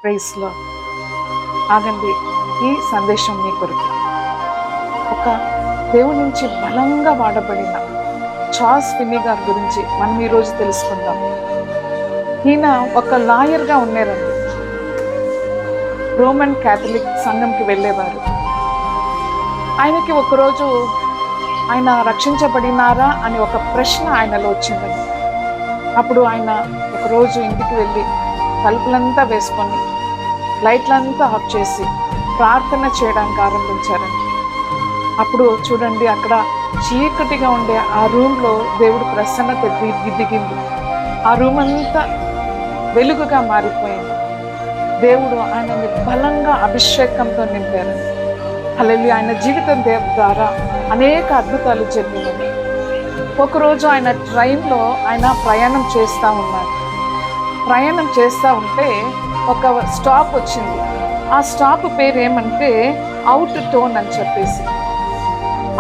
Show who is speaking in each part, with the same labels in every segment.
Speaker 1: Praise lord. ఆగండి, ఈ సందేశం మీ కొరకు. ఒక దేవుని నుంచి బలంగా వాడబడిన చార్ల్స్ ఫిన్నీ గారి గురించి మనం ఈరోజు తెలుసుకుందాం. ఈయన ఒక లాయర్గా ఉన్నారండి. రోమన్ క్యాథలిక్ సంఘంకి వెళ్ళేవారు. ఆయనకి ఒకరోజు ఆయన రక్షించబడినారా అని ఒక ప్రశ్న ఆయనలో వచ్చిందండి. అప్పుడు ఆయన ఒకరోజు ఇంటికి వెళ్ళి తలుపులంతా వేసుకొని లైట్లంతా ఆఫ్ చేసి ప్రార్థన చేయడానికి ఆరంభించారండి. అప్పుడు చూడండి, అక్కడ చీకటిగా ఉండే ఆ రూమ్లో దేవుడు ప్రసన్నత దిగింది. ఆ రూమ్ అంతా వెలుగుగా మారిపోయింది. దేవుడు ఆయనని బలంగా అభిషేకంతో నింపారండి. హల్లెలూయా. ఆయన జీవితం ద్వారా అనేక అద్భుతాలు జరిగినవి. ఒకరోజు ఆయన ట్రైన్లో ఆయన ప్రయాణం చేస్తూ ఉన్నారు. ప్రయాణం చేస్తూ ఉంటే ఒక స్టాప్ వచ్చింది. ఆ స్టాప్ పేరు ఏమంటే అవుట్ టోన్ అని చెప్పేసి.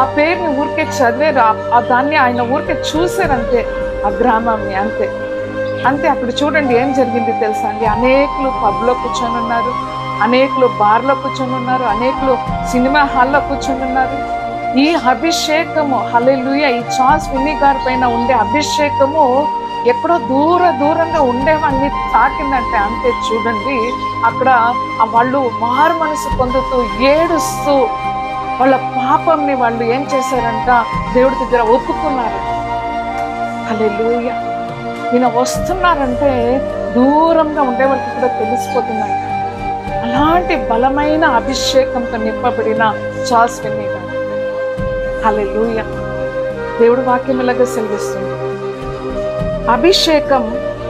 Speaker 1: ఆ పేరుని ఊరికే చదివారు, దాన్ని ఆయన ఊరికే చూసారంతే, ఆ గ్రామాన్ని అంతే. అప్పుడు చూడండి ఏం జరిగింది తెలుసా అండి. అనేకులు పబ్లో కూర్చొని ఉన్నారు, అనేకులు బార్లో కూర్చొని ఉన్నారు, అనేకులు సినిమా హాల్లో కూర్చొని ఉన్నారు. ఈ అభిషేకము, హల్లెలూయా, ఈ చార్ల్స్ ఫిన్నీ గారి పైన ఉండే అభిషేకము ఎక్కడో దూరంగా ఉండేవాళ్ళని తాకిందంటే అంతే. చూడండి, అక్కడ వాళ్ళు మారు మనసు పొందుతూ ఏడుస్తూ వాళ్ళ పాపంని వాళ్ళు ఏం చేశారంట, దేవుడి దగ్గర ఒప్పుకున్నారు. హల్లెలూయా. ఈయన వస్తున్నారంటే దూరంగా ఉండే వాళ్ళకి కూడా తెలిసిపోతుందంట. అలాంటి బలమైన అభిషేకంతో నింపబడిన చార్ల్స్ ఫిన్నీ గారు. హల్లెలూయా. దేవుడు వాక్యం ఇలాగా సెలవిస్తుంది, అభిషేకం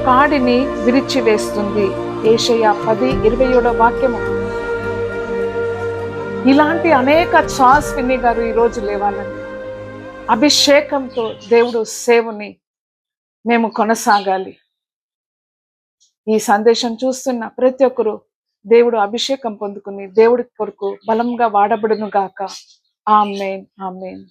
Speaker 1: కాడిని విరిచివేస్తుంది. యెషయా 10:27 వాక్యము. ఇలాంటి అనేక చార్ల్స్ ఫిన్నీ గారు ఈరోజు లేవాలని, అభిషేకంతో దేవుడు సేవని మేము కొనసాగాలి. ఈ సందేశం చూస్తున్న ప్రతి ఒక్కరు దేవుడు అభిషేకం పొందుకుని దేవుడి కొరకు బలంగా వాడబడును గాక. ఆమేన్, ఆమేన్.